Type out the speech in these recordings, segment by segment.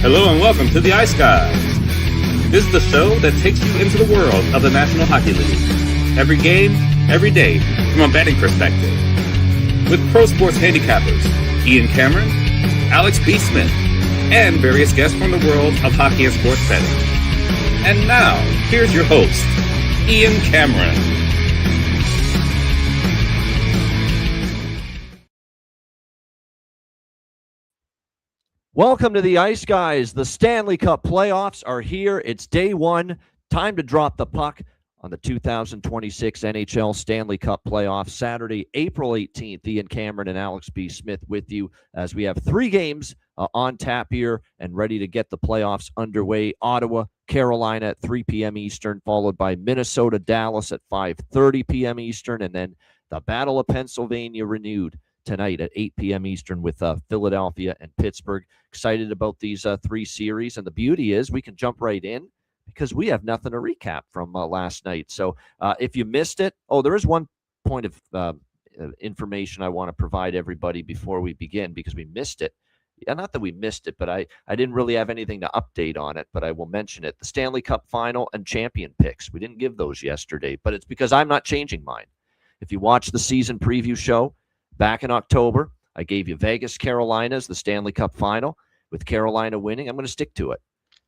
Hello and welcome to the Ice Guys. This is the show that takes you into the world of the National Hockey League. Every game, every day, from a betting perspective. With pro sports handicappers, Ian Cameron, Alex B. Smith, and various guests from the world of hockey and sports betting. And now, here's your host, Ian Cameron. Welcome to the Ice Guys. The Stanley Cup playoffs are here. It's day one. Time to drop the puck on the 2026 NHL Stanley Cup playoffs. Saturday, April 18th. Ian Cameron and Alex B. Smith with you as we have three games on tap here and ready to get the playoffs underway. Ottawa, Carolina at 3 p.m. Eastern, followed by Minnesota, Dallas at 5:30 p.m. Eastern, and then the Battle of Pennsylvania renewed tonight at 8 p.m. Eastern with Philadelphia and Pittsburgh. Excited about these three series, and the beauty is we can jump right in because we have nothing to recap from last night. So if you missed it, there is one point of information I want to provide everybody before we begin because we missed it. Yeah, not that we missed it, but I didn't really have anything to update on it, but I will mention it. The Stanley Cup final and champion picks. We didn't give those yesterday, but it's because I'm not changing mine. If you watch the season preview show, back in October, I gave you Vegas, Carolina as the Stanley Cup final with Carolina winning. I'm going to stick to it.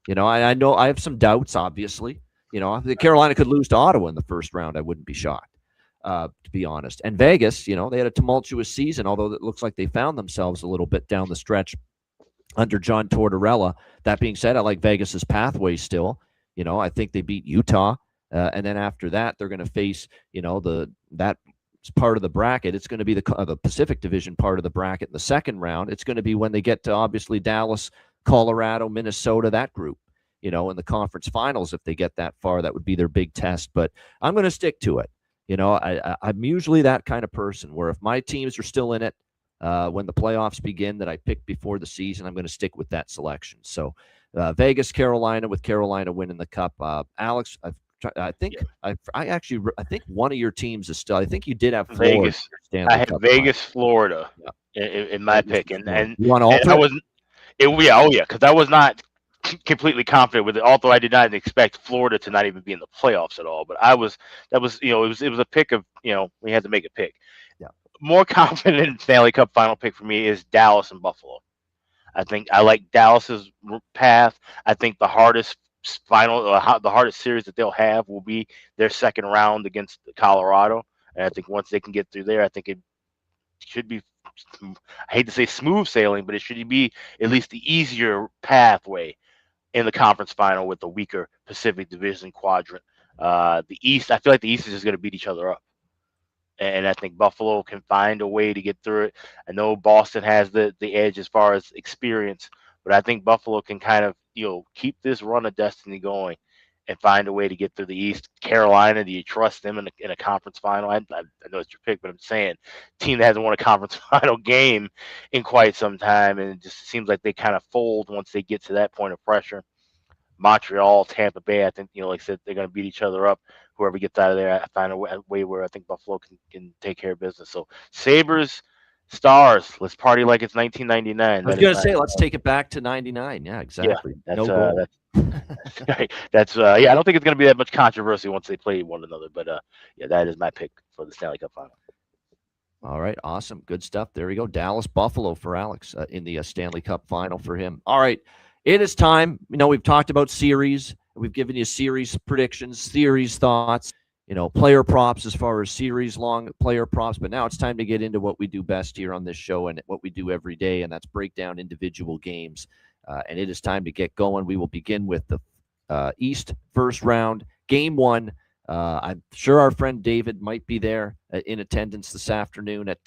You know, I know I have some doubts, obviously. You know, if Carolina could lose to Ottawa in the first round, I wouldn't be shocked, to be honest. And Vegas, you know, they had a tumultuous season, although it looks like they found themselves a little bit down the stretch under John Tortorella. That being said, I like Vegas's pathway still. You know, I think they beat Utah. And then after that, they're going to face, you know, that part of the bracket. It's going to be the Pacific Division part of the bracket in the second round. It's going to be when they get to obviously Dallas, Colorado, Minnesota, that group, you know, in the conference finals. If they get that far, that would be their big test. But I'm going to stick to it. You know, I'm usually that kind of person where if my teams are still in it when the playoffs begin that I picked before the season, I'm going to stick with that selection. So Vegas, Carolina, with Carolina winning the cup. Alex, I think one of your teams is still. I think you did have Florida. Vegas. I had Vegas, Florida, in my pick, and you want to alter? I wasn't. Because I was not completely confident with it. Although I did not expect Florida to not even be in the playoffs at all, but it was a pick of we had to make a pick. Yeah. More confident Stanley Cup final pick for me is Dallas and Buffalo. I think I like Dallas's path. I think the hardest the hardest series that they'll have will be their second round against Colorado, and I think once they can get through there, I think it should be, I hate to say smooth sailing, but it should be at least the easier pathway in the conference final with the weaker Pacific Division quadrant. The East, I feel like the East is just going to beat each other up, and I think Buffalo can find a way to get through it. I know Boston has the edge as far as experience, but I think Buffalo can kind of keep this run of destiny going and find a way to get through the East. Carolina, do you trust them in a conference final? I know it's your pick, but I'm saying team that hasn't won a conference final game in quite some time, and it just seems like they kind of fold once they get to that point of pressure. Montreal, Tampa Bay, I think, like I said, they're going to beat each other up. Whoever gets out of there, I find a way where I think Buffalo can take care of business. So Sabres, Stars, let's party like it's 1999. I was going to say, let's take it back to 99. Yeah, exactly. Yeah, that's I don't think it's going to be that much controversy once they play one another, but that is my pick for the Stanley Cup final. All right, awesome, good stuff. There we go. Dallas, Buffalo for Alex in the Stanley Cup final for him. All right, it is time. We've talked about series. We've given you series predictions, series thoughts. Player props as far as series long player props. But now it's time to get into what we do best here on this show and what we do every day, and that's break down individual games. And it is time to get going. We will begin with the East first round, game one. I'm sure our friend David might be there in attendance this afternoon at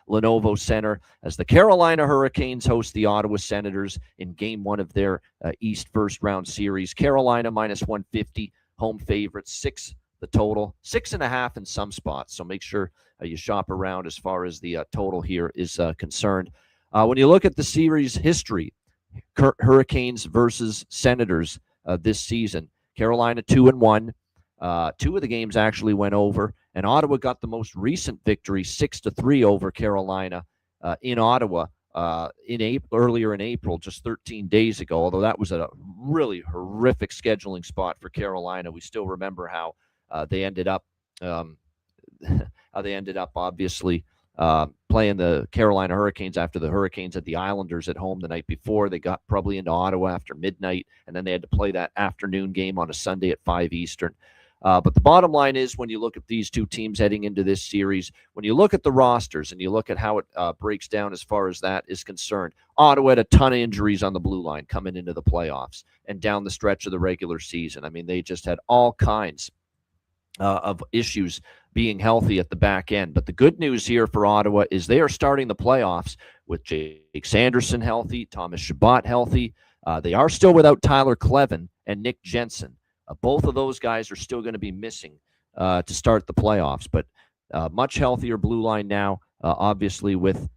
Lenovo Center as the Carolina Hurricanes host the Ottawa Senators in game one of their East first round series. Carolina minus 150, home favorites, 6 the total, 6.5 in some spots. So make sure you shop around as far as the total here is concerned. When you look at the series history, Hurricanes versus Senators this season, Carolina 2-1. 2 of the games actually went over, and Ottawa got the most recent victory, 6-3 over Carolina in Ottawa earlier in April, just 13 days ago, although that was a really horrific scheduling spot for Carolina. We still remember how they ended up obviously playing the Carolina Hurricanes after the Hurricanes had the Islanders at home the night before. They got probably into Ottawa after midnight, and then they had to play that afternoon game on a Sunday at 5 Eastern. But the bottom line is, when you look at these two teams heading into this series, when you look at the rosters and you look at how it breaks down as far as that is concerned, Ottawa had a ton of injuries on the blue line coming into the playoffs and down the stretch of the regular season. I mean, they just had all kinds of issues being healthy at the back end. But the good news here for Ottawa is they are starting the playoffs with Jake Sanderson healthy, Thomas Chabot healthy. They are still without Tyler Clevin and Nick Jensen. Both of those guys are still going to be missing to start the playoffs, but much healthier blue line now, obviously with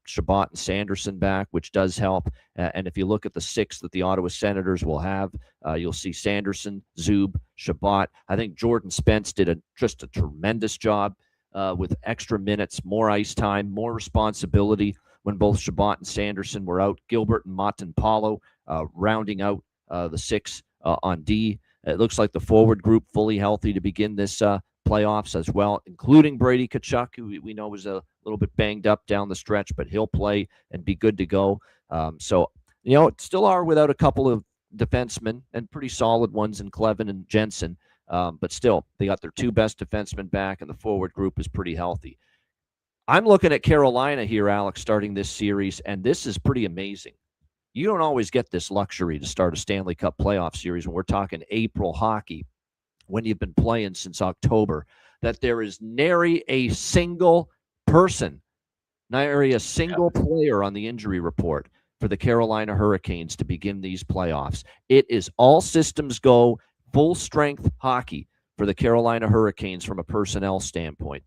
Chabot and Sanderson back, which does help. And if you look at the six that the Ottawa Senators will have, you'll see Sanderson, Zub, Chabot. I think Jordan Spence did just a tremendous job with extra minutes, more ice time, more responsibility when both Chabot and Sanderson were out. Gilbert and Montemapalo rounding out the six on D. It looks like the forward group fully healthy to begin this playoffs as well, including Brady Tkachuk, who we know was a little bit banged up down the stretch, but he'll play and be good to go. So, still are without a couple of defensemen and pretty solid ones in Clevin and Jensen, but still, they got their two best defensemen back, and the forward group is pretty healthy. I'm looking at Carolina here, Alex, starting this series, and this is pretty amazing. You don't always get this luxury to start a Stanley Cup playoff series when we're talking April hockey, when you've been playing since October, that there is nary a single person, nary a single player on the injury report for the Carolina Hurricanes to begin these playoffs. It is all systems go, full strength hockey for the Carolina Hurricanes from a personnel standpoint.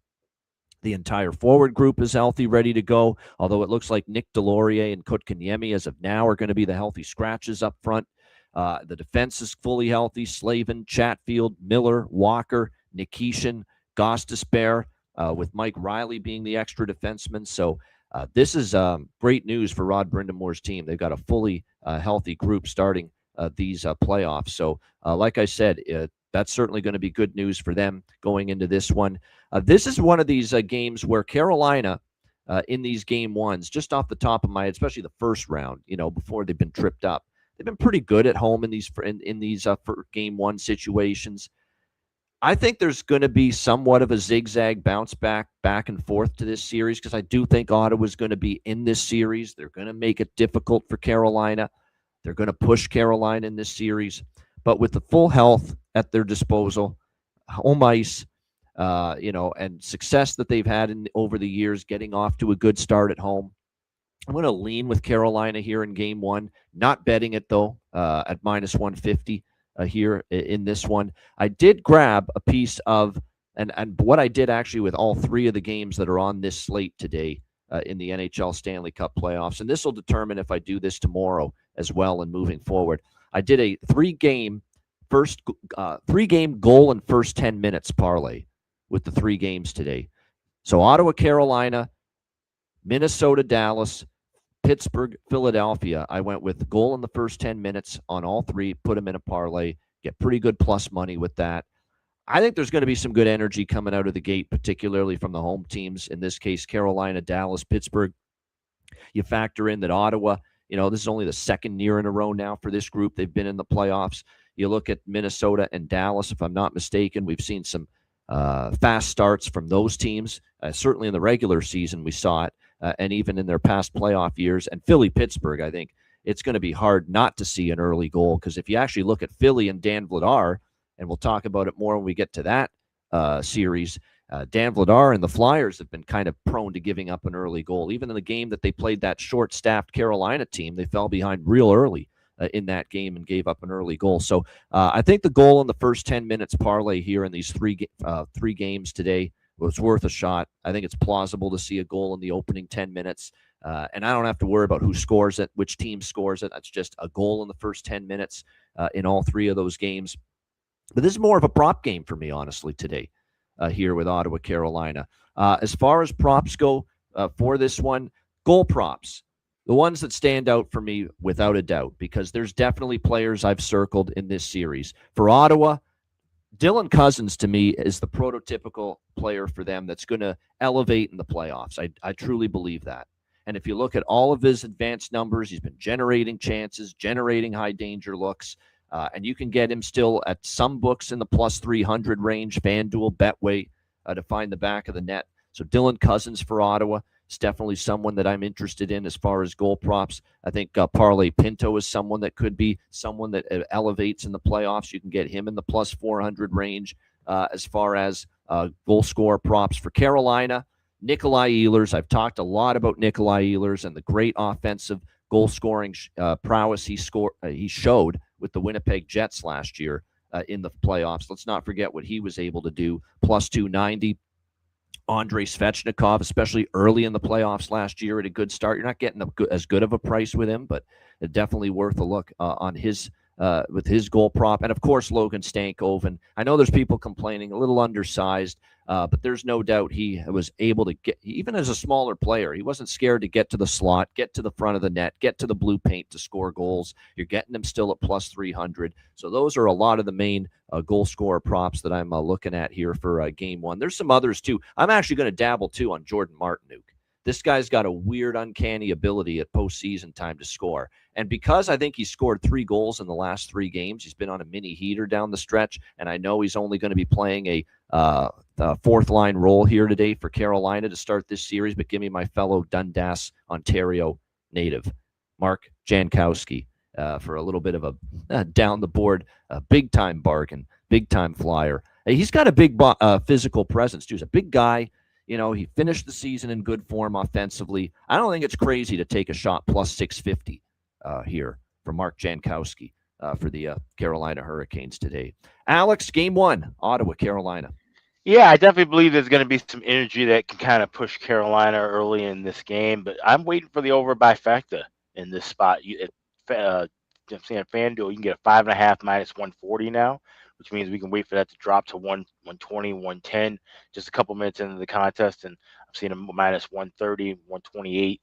The entire forward group is healthy, ready to go, although it looks like Nick Delorier and Kotkaniemi as of now are going to be the healthy scratches up front. The defense is fully healthy. Slavin, Chatfield, Miller, Walker, Nikishin, Gostisbehere, with Mike Riley being the extra defenseman. So this is great news for Rod Brindamore's team. They've got a fully healthy group starting these playoffs. So like I said, that's certainly going to be good news for them going into this one. This is one of these games where Carolina, in these game ones, just off the top of my head, especially the first round, before they've been tripped up, they've been pretty good at home in these for game one situations. I think there's going to be somewhat of a zigzag bounce back and forth to this series, because I do think Ottawa's going to be in this series. They're going to make it difficult for Carolina. They're going to push Carolina in this series. But with the full health at their disposal, home ice, and success that they've had over the years, getting off to a good start at home, I'm going to lean with Carolina here in game one. Not betting it, though, at minus 150 here in this one. I did grab a piece of, and what I did actually with all three of the games that are on this slate today in the NHL Stanley Cup playoffs, and this will determine if I do this tomorrow as well and moving forward. I did a three-game goal in first 10 minutes parlay with the three games today. So Ottawa, Carolina, Minnesota, Dallas, Pittsburgh, Philadelphia. I went with goal in the first 10 minutes on all three, put them in a parlay, get pretty good plus money with that. I think there's going to be some good energy coming out of the gate, particularly from the home teams. In this case, Carolina, Dallas, Pittsburgh. You factor in that Ottawa, this is only the second year in a row now for this group. They've been in the playoffs. You look at Minnesota and Dallas, if I'm not mistaken, we've seen some fast starts from those teams. Certainly in the regular season, we saw it, and even in their past playoff years. And Philly, Pittsburgh, I think it's going to be hard not to see an early goal, because if you actually look at Philly and Dan Vladar, and we'll talk about it more when we get to that series, Dan Vladar and the Flyers have been kind of prone to giving up an early goal. Even in the game that they played that short-staffed Carolina team, they fell behind real early in that game and gave up an early goal. So I think the goal in the first 10 minutes parlay here in these three games today was worth a shot. I think it's plausible to see a goal in the opening 10 minutes. And I don't have to worry about who scores it, which team scores it. That's just a goal in the first 10 minutes in all three of those games. But this is more of a prop game for me, honestly, today here with Ottawa, Carolina. As far as props go for this one, goal props. The ones that stand out for me, without a doubt, because there's definitely players I've circled in this series. For Ottawa, Dylan Cousins, to me, is the prototypical player for them that's going to elevate in the playoffs. I truly believe that. And if you look at all of his advanced numbers, he's been generating chances, generating high danger looks, and you can get him still at some books in the plus 300 range, FanDuel, Betway, to find the back of the net. So Dylan Cousins for Ottawa is definitely someone that I'm interested in as far as goal props. I think Parlay Pinto is someone that could be someone that elevates in the playoffs. You can get him in the plus 400 range as far as goal scorer props for Carolina. Nikolai Ehlers. I've talked a lot about Nikolai Ehlers and the great offensive goal scoring prowess he showed with the Winnipeg Jets last year in the playoffs. Let's not forget what he was able to do. Plus 290. Andrei Svechnikov, especially early in the playoffs last year, at a good start. You're not getting as good of a price with him, but definitely worth a look on his with his goal prop. And, of course, Logan Stankoven. I know there's people complaining, a little undersized, but there's no doubt he was able to get, even as a smaller player, he wasn't scared to get to the slot, get to the front of the net, get to the blue paint to score goals. You're getting him still at plus 300. So those are a lot of the main goal scorer props that I'm looking at here for game one. There's some others, too. I'm actually going to dabble, too, on Jordan Martinook. This guy's got a weird, uncanny ability at postseason time to score. And because I think he scored 3 goals in the last 3 games, he's been on a mini heater down the stretch, and I know he's only going to be playing a fourth-line role here today for Carolina to start this series, but give me my fellow Dundas, Ontario native, Mark Jankowski, for a little bit of a down-the-board, big-time bargain, big-time flyer. He's got a big physical presence, too. He's a big guy. You know, he finished the season in good form offensively. I don't think it's crazy to take a shot plus 650 here for Mark Jankowski for the Carolina Hurricanes today. Alex, game one, Ottawa, Carolina. Yeah, I definitely believe there's going to be some energy that can kind of push Carolina early in this game, but I'm waiting for the over by factor in this spot. I'm seeing FanDuel, you can get a 5.5 minus 140 now, which means we can wait for that to drop to 120, 110, just a couple minutes into the contest. And I'm seeing a minus 130, 128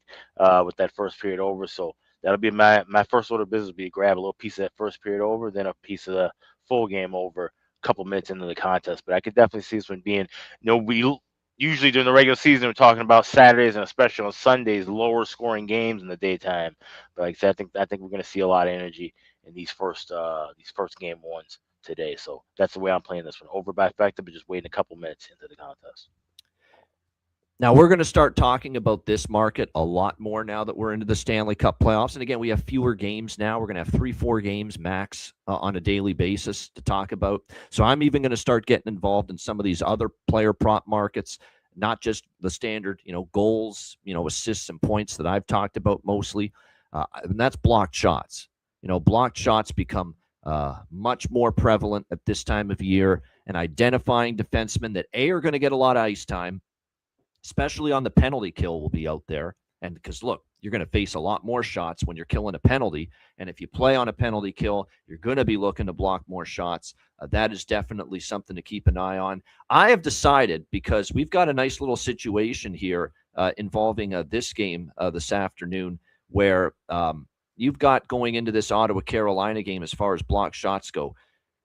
with that first period over. So that'll be my first order of business will be to grab a little piece of that first period over, then a piece of the full game over a couple minutes into the contest. But I could definitely see this one being, we usually during the regular season, we're talking about Saturdays and especially on Sundays, lower scoring games in the daytime. But like I said, I think we're going to see a lot of energy in these first game ones today. So that's the way I'm playing this one. Over by factor, but just waiting a couple minutes into the contest. Now, we're going to start talking about this market a lot more now that we're into the Stanley Cup playoffs. And again, we have fewer games now. We're going to have 3-4 games max on a daily basis to talk about. So I'm even going to start getting involved in some of these other player prop markets, not just the standard, goals, assists and points that I've talked about mostly. And that's blocked shots. Blocked shots become much more prevalent at this time of year, and identifying defensemen that are going to get a lot of ice time, especially on the penalty kill, will be out there. And because, look, you're going to face a lot more shots when you're killing a penalty. And if you play on a penalty kill, you're going to be looking to block more shots. That is definitely something to keep an eye on. I have decided, because we've got a nice little situation here involving this game this afternoon, where you've got going into this Ottawa-Carolina game as far as blocked shots go.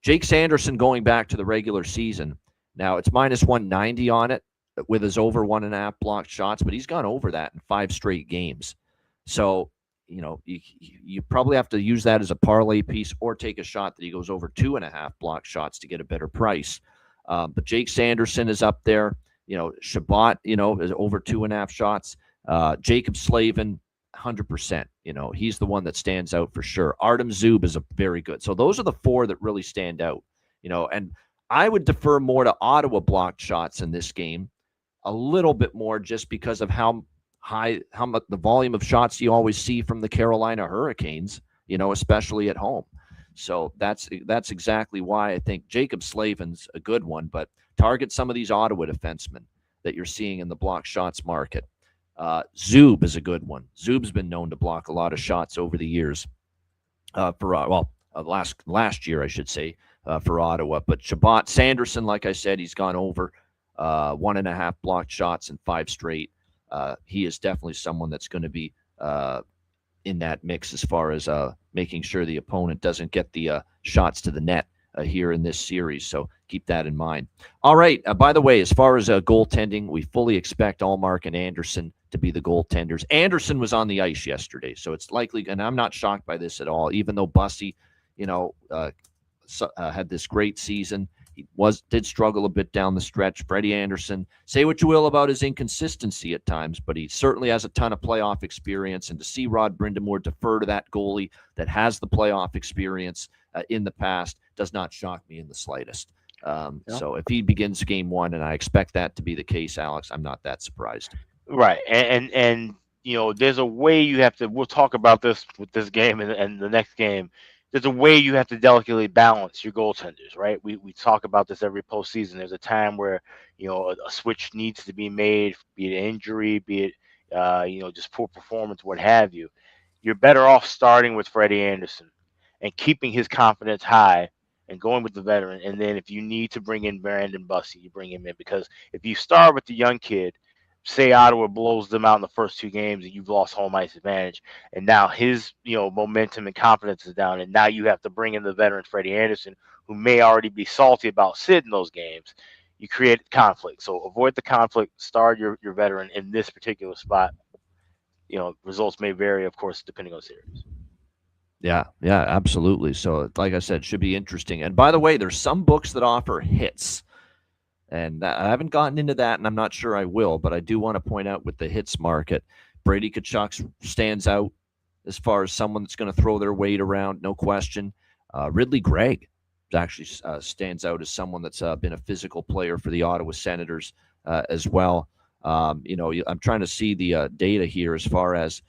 Jake Sanderson going back to the regular season. Now, it's minus 190 on it, with his over 1.5 blocked shots, but he's gone over that in 5 straight games. So, you probably have to use that as a parlay piece or take a shot that he goes over 2.5 blocked shots to get a better price. But Jake Sanderson is up there. Shabbat, is over 2.5 shots. Jacob Slavin, 100%. He's the one that stands out for sure. Artem Zub is a very good. So those are the 4 that really stand out. And I would defer more to Ottawa blocked shots in this game, a little bit more, just because of how much the volume of shots you always see from the Carolina Hurricanes, especially at home. So that's exactly why I think Jacob Slavin's a good one, but target some of these Ottawa defensemen that you're seeing in the block shots market. Zub is a good one. Zub's been known to block a lot of shots over the years last year, I should say, for Ottawa. But Shabbat Sanderson, like I said, he's gone over 1.5 blocked shots in 5 straight. He is definitely someone that's going to be in that mix as far as making sure the opponent doesn't get the shots to the net here in this series. So keep that in mind. All right. By the way, as far as goaltending, we fully expect Allmark and Anderson to be the goaltenders. Anderson was on the ice yesterday, so it's likely, and I'm not shocked by this at all, even though Bussy, had this great season. He did struggle a bit down the stretch. Freddie Anderson, say what you will about his inconsistency at times, but he certainly has a ton of playoff experience. And to see Rod Brindamore defer to that goalie that has the playoff experience in the past does not shock me in the slightest. So if he begins game one, and I expect that to be the case, Alex, I'm not that surprised. Right, and there's a way you have to. We'll talk about this with this game and the next game. There's a way you have to delicately balance your goaltenders, right? We talk about this every postseason. There's a time where a switch needs to be made, be it injury, be it just poor performance, what have you. You're better off starting with Freddie Anderson and keeping his confidence high and going with the veteran. And then if you need to bring in Brandon Bussy, you bring him in, because if you start with the young kid, say Ottawa blows them out in the first two games and you've lost home ice advantage, and now his momentum and confidence is down, and now you have to bring in the veteran Freddie Anderson, who may already be salty about sitting those games. You create conflict. So avoid the conflict, start your veteran in this particular spot. Results may vary, of course, depending on the series. Yeah, absolutely. So like I said, should be interesting. And by the way, there's some books that offer hits. And I haven't gotten into that, and I'm not sure I will, but I do want to point out with the hits market, Brady Tkachuk stands out as far as someone that's going to throw their weight around, no question. Ridley Gregg actually stands out as someone that's been a physical player for the Ottawa Senators as well. I'm trying to see the data here as far as,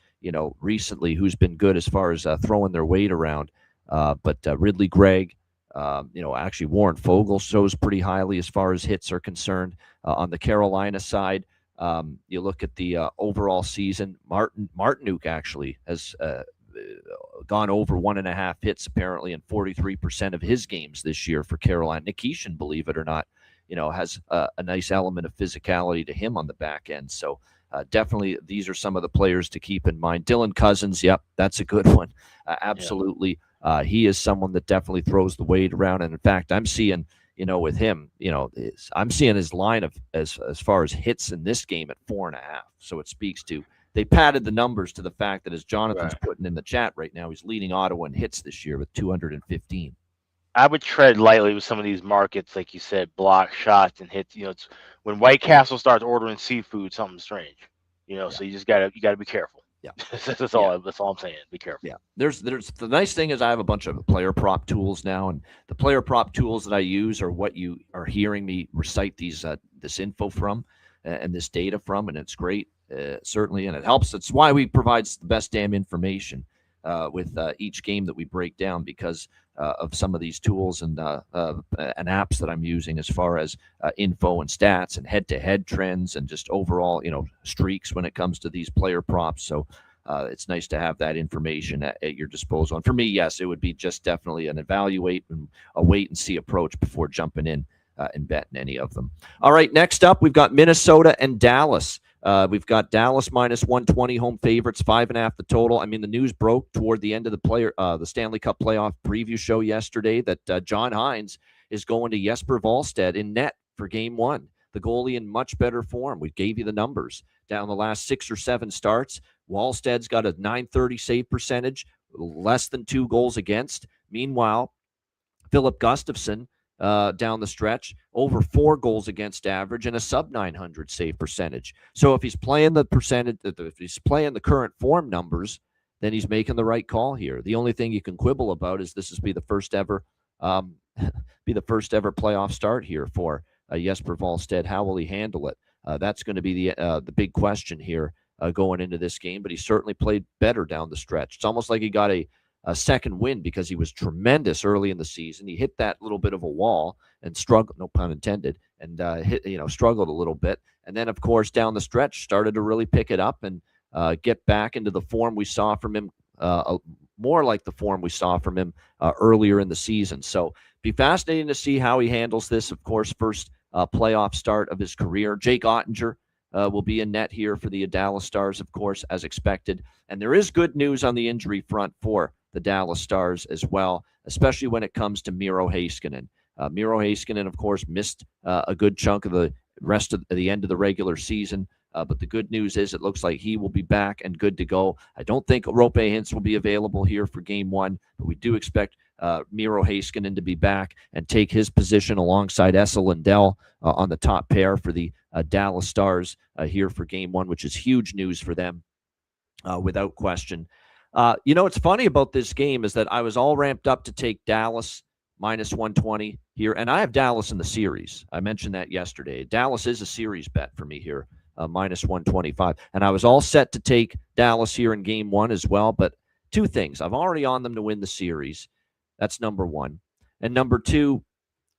recently who's been good as far as throwing their weight around. But Ridley Gregg, actually Warren Fogle shows pretty highly as far as hits are concerned. On the Carolina side, you look at the overall season, Martinuk actually has gone over 1.5 hits apparently in 43% of his games this year for Carolina. Nikishin, believe it or not, has a nice element of physicality to him on the back end. So definitely these are some of the players to keep in mind. Dylan Cousins, yep, that's a good one. Absolutely. Yeah. He is someone that definitely throws the weight around. And in fact, I'm seeing, with him, I'm seeing his line of as far as hits in this game at 4.5. So it speaks to, they padded the numbers to the fact that, as Jonathan's putting in the chat right now, he's leading Ottawa in hits this year with 215. I would tread lightly with some of these markets, like you said, block shots and hits. It's when White Castle starts ordering seafood, something's strange. So you gotta be careful. Yeah, that's all I'm saying. Be careful. Yeah, there's the nice thing is I have a bunch of player prop tools now, and the player prop tools that I use are what you are hearing me recite this info from and this data from, and it's great, certainly, and it helps. It's why we provide the best damn information with each game that we break down, because of some of these tools and apps that I'm using as far as info and stats and head-to-head trends and just overall, streaks when it comes to these player props. So it's nice to have that information at your disposal. And for me, yes, it would be just definitely an evaluate and a wait-and-see approach before jumping in and betting any of them. All right, next up, we've got Minnesota and Dallas. We've got Dallas minus 120 home favorites, 5.5 the total. I mean, the news broke toward the end of the Stanley Cup playoff preview show yesterday that John Hines is going to Jesper Wallstedt in net for game one. The goalie in much better form. We gave you the numbers. Down the last 6 or 7 starts, Wallstedt's got a .930 save percentage, less than 2 goals against. Meanwhile, Philip Gustafsson, down the stretch, over 4 goals against average and a sub-900 save percentage. So if he's playing the current form numbers, then he's making the right call here. The only thing you can quibble about is this will be the first ever playoff start here for Jesper Wallstedt. How will he handle it? That's going to be the big question here going into this game. But he certainly played better down the stretch. It's almost like he got a second win because he was tremendous early in the season. He hit that little bit of a wall and struggled, no pun intended, and struggled a little bit. And then, of course, down the stretch, started to really pick it up and get back into the form we saw from him, more like the form we saw from him earlier in the season. So be fascinating to see how he handles this. Of course, first playoff start of his career. Jake Ottinger will be in net here for the Dallas Stars, of course, as expected. And there is good news on the injury front for the Dallas Stars as well, especially when it comes to Miro Heiskanen. Miro Heiskanen, of course, missed a good chunk of the rest of the end of the regular season. But the good news is it looks like he will be back and good to go. I don't think Roope Hintz will be available here for game one, but we do expect Miro Heiskanen to be back and take his position alongside Esa Lindell on the top pair for the Dallas Stars here for game one, which is huge news for them without question. What's funny about this game is that I was all ramped up to take Dallas minus 120 here, and I have Dallas in the series. I mentioned that yesterday. Dallas is a series bet for me here. Minus 125. And I was all set to take Dallas here in game one as well. But two things. I'm already on them to win the series. That's number one. And number two,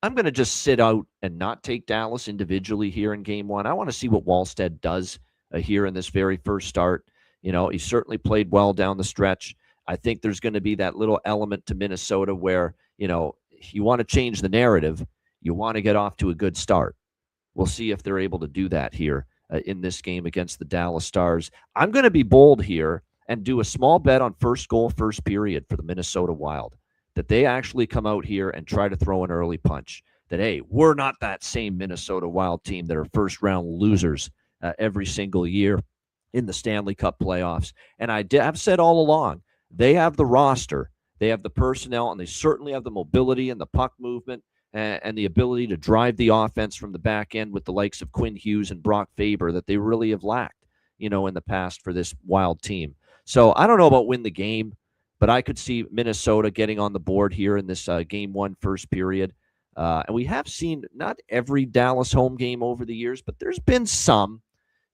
I'm going to just sit out and not take Dallas individually here in game one. I want to see what Wallstedt does here in this very first start. He certainly played well down the stretch. I think there's going to be that little element to Minnesota where, you want to change the narrative. You want to get off to a good start. We'll see if they're able to do that here in this game against the Dallas Stars. I'm going to be bold here and do a small bet on first goal, first period for the Minnesota Wild, that they actually come out here and try to throw an early punch, that, hey, we're not that same Minnesota Wild team that are first-round losers every single year in the Stanley Cup playoffs. And I've said all along, they have the roster, they have the personnel, and they certainly have the mobility and the puck movement and the ability to drive the offense from the back end with the likes of Quinn Hughes and Brock Faber that they really have lacked, in the past for this Wild team. So I don't know about win the game, but I could see Minnesota getting on the board here in this game one first period. And we have seen not every Dallas home game over the years, but there's been some,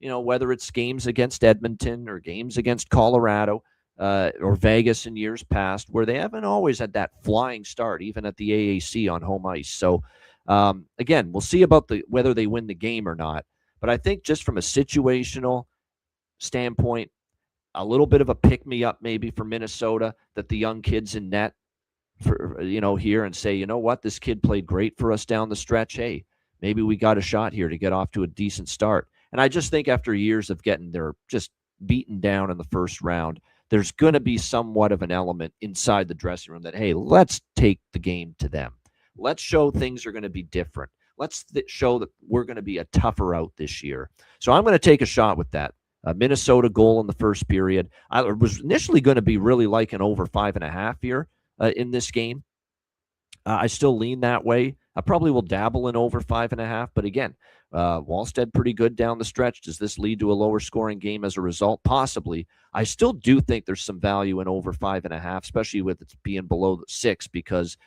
whether it's games against Edmonton or games against Colorado, or Vegas in years past, where they haven't always had that flying start, even at the AAC on home ice. So, again, we'll see about whether they win the game or not. But I think just from a situational standpoint, a little bit of a pick-me-up maybe for Minnesota, that the young kids in net, for here and say, what, this kid played great for us down the stretch. Hey, maybe we got a shot here to get off to a decent start. And I just think after years of getting their just beaten down in the first round, there's going to be somewhat of an element inside the dressing room that, hey, let's take the game to them. Let's show things are going to be different. Let's show that we're going to be a tougher out this year. So I'm going to take a shot with that. A Minnesota goal in the first period. I was initially going to be really like an over 5.5 here in this game. I still lean that way. I probably will dabble in over 5.5, but again, Wallstedt pretty good down the stretch. Does this lead to a lower scoring game as a result? Possibly. I still do think there's some value in over 5.5, especially with it being below 6, because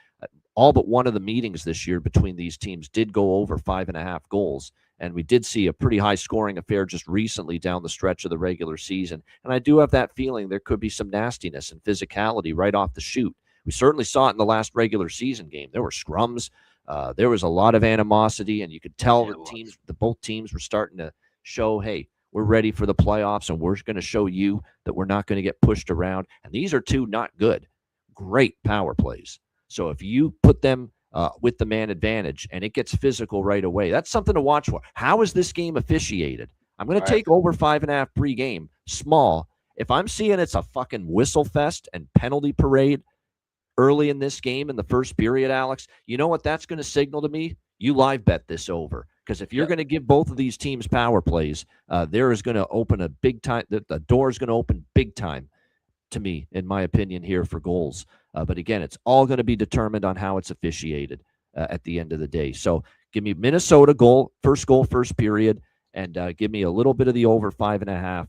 all but one of the meetings this year between these teams did go over 5.5 goals. And we did see a pretty high scoring affair just recently down the stretch of the regular season. And I do have that feeling there could be some nastiness and physicality right off the chute. We certainly saw it in the last regular season game. There were scrums. There was a lot of animosity, and you could tell that both teams were starting to show, hey, we're ready for the playoffs, and we're going to show you that we're not going to get pushed around. And these are two not good, great power plays. So if you put them with the man advantage and it gets physical right away, that's something to watch for. How is this game officiated? I'm going to take over 5.5 pregame, small. If I'm seeing it's a fucking whistle fest and penalty parade early in this game in the first period, Alex, you know what that's going to signal to me? You live bet this over. Because if you're going to give both of these teams power plays, there is going to open a big time. The door is going to open big time to me, in my opinion, here for goals. But again, it's all going to be determined on how it's officiated at the end of the day. So give me Minnesota goal, first period, and give me a little bit of the over 5.5.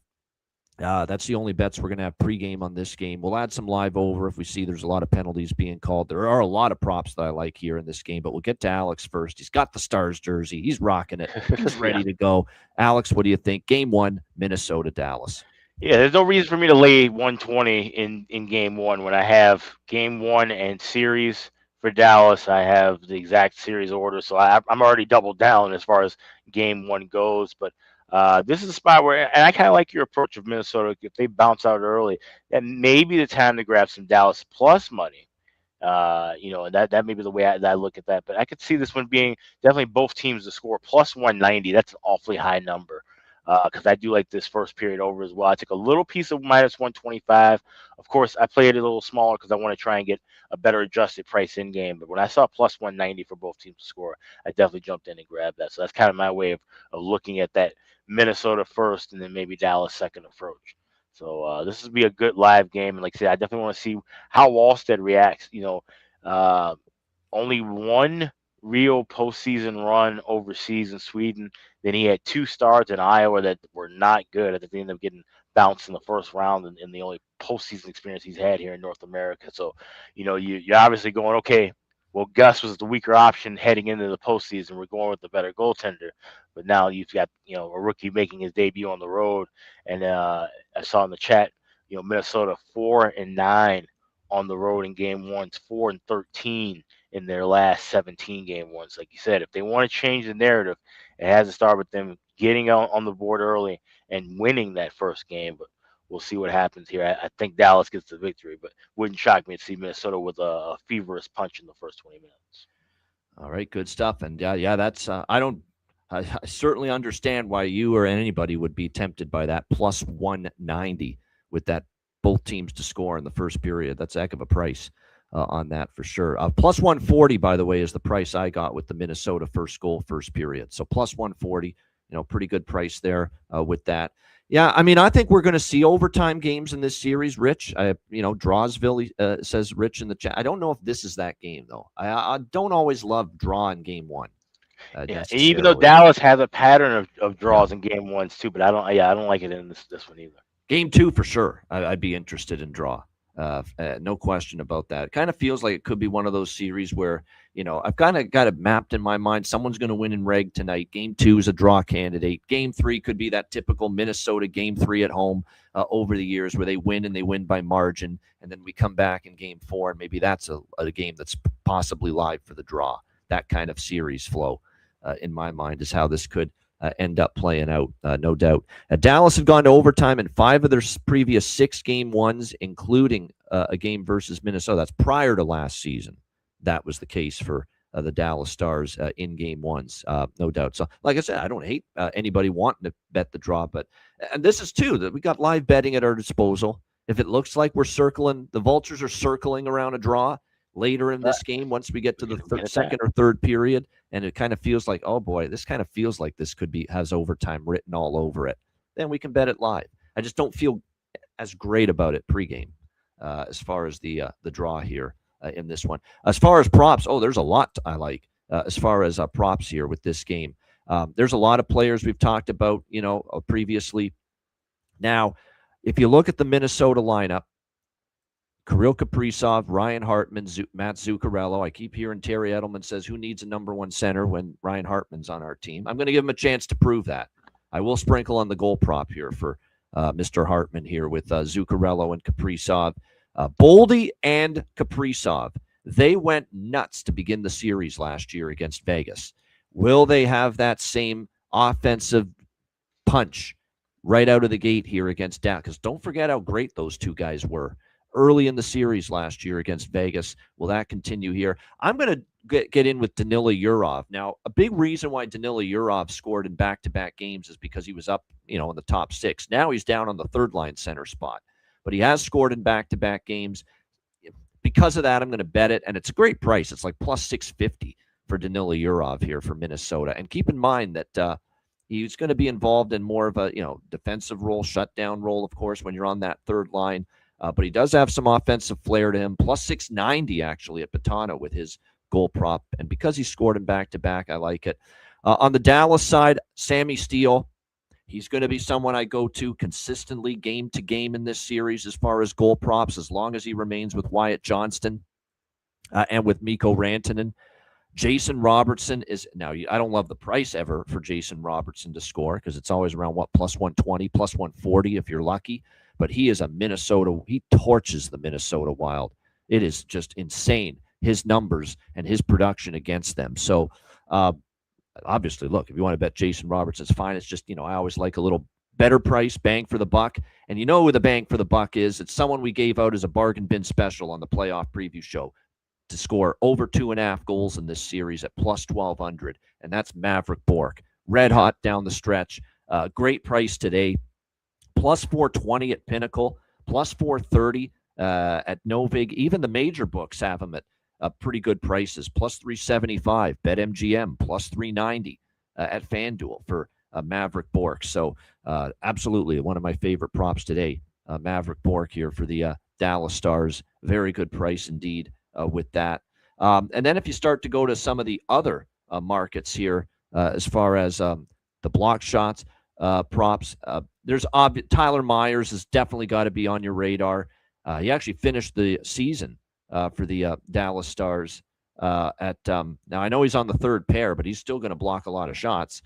That's the only bets we're going to have pregame on this game. We'll add some live over if we see there's a lot of penalties being called. There are a lot of props that I like here in this game, but we'll get to Alex first. He's got the Stars jersey. He's rocking it. He's ready to go. Alex, what do you think? Game one, Minnesota, Dallas. Yeah, there's no reason for me to lay 120 in game one when I have game one and series for Dallas. I have the exact series order, so I'm already doubled down as far as game one goes. But this is a spot where, and I kind of like your approach of Minnesota. If they bounce out early, then maybe the time to grab some Dallas plus money. And that may be the way that I look at that. But I could see this one being definitely both teams to score plus 190. That's an awfully high number. because I do like this first period over as well. I took a little piece of -125. Of course, I played it a little smaller because I want to try and get a better adjusted price in game. But when I saw +190 for both teams to score, I definitely jumped in and grabbed that. So that's kind of my way of looking at that Minnesota first and then maybe Dallas second approach. So this will be a good live game. And like I said, I definitely want to see how Wallstead reacts. Only one real postseason run overseas in Sweden. Then he had 2 starts in Iowa that were not good. I think they ended up getting bounced in the first round, and the only postseason experience he's had here in North America. So, you're obviously going, okay, well, Gus was the weaker option heading into the postseason. We're going with the better goaltender. But now you've got, a rookie making his debut on the road. And I saw in the chat, Minnesota 4-9 on the road in game ones, 4-13 in their last 17 game ones. Like you said, if they want to change the narrative, it has to start with them getting on the board early and winning that first game. But we'll see what happens here. I think Dallas gets the victory, but wouldn't shock me to see Minnesota with a feverish punch in the first 20 minutes. All right, good stuff. And that's I certainly understand why you or anybody would be tempted by that +190 with that both teams to score in the first period. That's a heck of a price on that for sure. +140, by the way, is the price I got with the Minnesota first goal, first period. So +140, pretty good price there with that. Yeah, I mean, I think we're going to see overtime games in this series, Rich. Drawsville says Rich in the chat. I don't know if this is that game, though. I don't always love draw in game one. Even though Dallas has a pattern of draws in game ones, too, but I don't like it in this one either. Game two, for sure, I'd be interested in draw. No question about that. It kind of feels like it could be one of those series where, I've kind of got it mapped in my mind. Someone's going to win in reg tonight. Game 2 is a draw candidate. Game 3 could be that typical Minnesota game 3 at home over the years where they win and they win by margin. And then we come back in game 4 and maybe that's a game that's possibly live for the draw. That kind of series flow in my mind is how this could end up playing out, no doubt. Dallas had gone to overtime in 5 of their previous 6 game ones, including a game versus Minnesota. That's prior to last season. That was the case for the Dallas Stars in game ones, no doubt. So, like I said, I don't hate anybody wanting to bet the draw, and this is too that we got live betting at our disposal. If it looks like we're circling, the Vultures are circling around a draw later in this game once we get to the second or third period, and it kind of feels like, oh boy, this kind of feels like this has overtime written all over it, then we can bet it live. I just don't feel as great about it pregame as far as the draw here in this one. As far as props, there's a lot I like as far as props here with this game. There's a lot of players we've talked about, previously. Now, if you look at the Minnesota lineup, Kirill Kaprizov, Ryan Hartman, Matt Zuccarello. I keep hearing Terry Edelman says, who needs a number 1 center when Ryan Hartman's on our team? I'm going to give him a chance to prove that. I will sprinkle on the goal prop here for Mr. Hartman here with Zuccarello and Kaprizov. Boldy and Kaprizov, they went nuts to begin the series last year against Vegas. Will they have that same offensive punch right out of the gate here against Dallas? Because don't forget how great those two guys were early in the series last year against Vegas. Will that continue here? I'm going to get in with Danila Yurov. Now, a big reason why Danila Yurov scored in back-to-back games is because he was up, in the top 6. Now he's down on the third-line center spot. But he has scored in back-to-back games. Because of that, I'm going to bet it, and it's a great price. It's like +650 for Danila Yurov here for Minnesota. And keep in mind that he's going to be involved in more of a defensive role, shutdown role, of course, when you're on that third line. But he does have some offensive flair to him. +690 actually at Patano with his goal prop. And because he scored in back-to-back, I like it. On the Dallas side, Sammy Steele. He's going to be someone I go to consistently game to game in this series as far as goal props, as long as he remains with Wyatt Johnston and with Mikko Rantanen. Jason Robertson is now. I don't love the price ever for Jason Robertson to score because it's always around +120, +140 if you're lucky. But he is a Minnesota. He torches the Minnesota Wild. It is just insane, his numbers and his production against them. So, obviously, look, if you want to bet Jason Robertson, it's fine. It's just, I always like a little better price, bang for the buck. And you know who the bang for the buck is? It's someone we gave out as a bargain bin special on the playoff preview show to score over 2.5 goals in this series at +1,200. And that's Maverick Bourque. Red hot down the stretch. Great price today. Plus 420 at Pinnacle, plus 430 at Novig. Even the major books have them at pretty good prices. Plus 375. BetMGM plus 390 at FanDuel for Maverick Bourque. So absolutely one of my favorite props today. Maverick Bourque here for the Dallas Stars. Very good price indeed with that. And then if you start to go to some of the other markets here, as far as the block shots, props, there's Tyler Myers has definitely got to be on your radar. He actually finished the season for the Dallas Stars now I know he's on the third pair, but he's still going to block a lot of shots.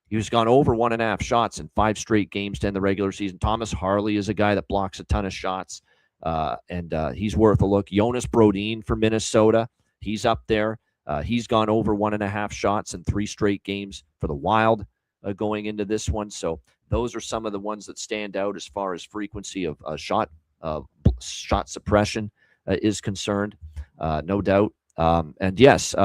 He's gone over 1.5 shots in 5 straight games to end the regular season. Thomas Harley is a guy that blocks a ton of shots, and he's worth a look. Jonas Brodin for Minnesota, he's up there. He's gone over 1.5 shots in 3 straight games for the Wild going into this one. So those are some of the ones that stand out as far as frequency of shot suppression is concerned, no doubt. And yes,